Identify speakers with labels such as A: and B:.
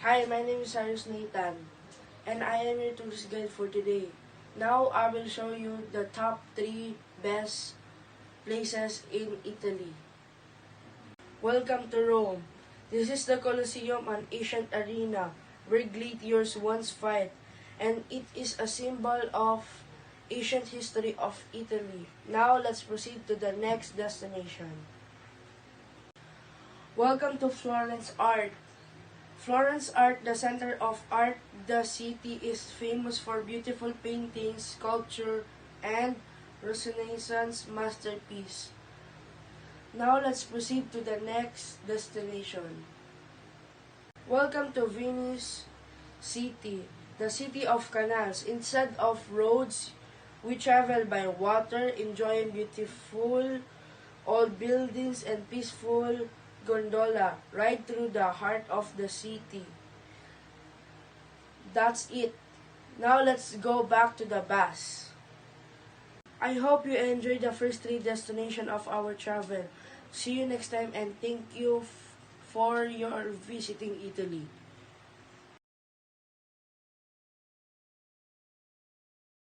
A: Hi, my name is Cyrus Nathan, and I am your tourist guide for today. Now I will show you the top 3 best places in Italy. Welcome to Rome. This is the Colosseum, an ancient arena where gladiators once fought, and it is a symbol of ancient history of Italy. Now let's proceed to the next destination. Welcome to Florence Art. Florence Art, the center of art, the city is famous for beautiful paintings, sculpture, and Renaissance masterpiece. Now let's proceed to the next destination. Welcome to Venice City, the city of canals. Instead of roads, we travel by water, enjoying beautiful old buildings and peaceful gondola right through the heart of the city. That's it. Now let's go back to the bus. I hope you enjoyed the first 3 destinations of our travel. See you next time and thank you for your visiting Italy.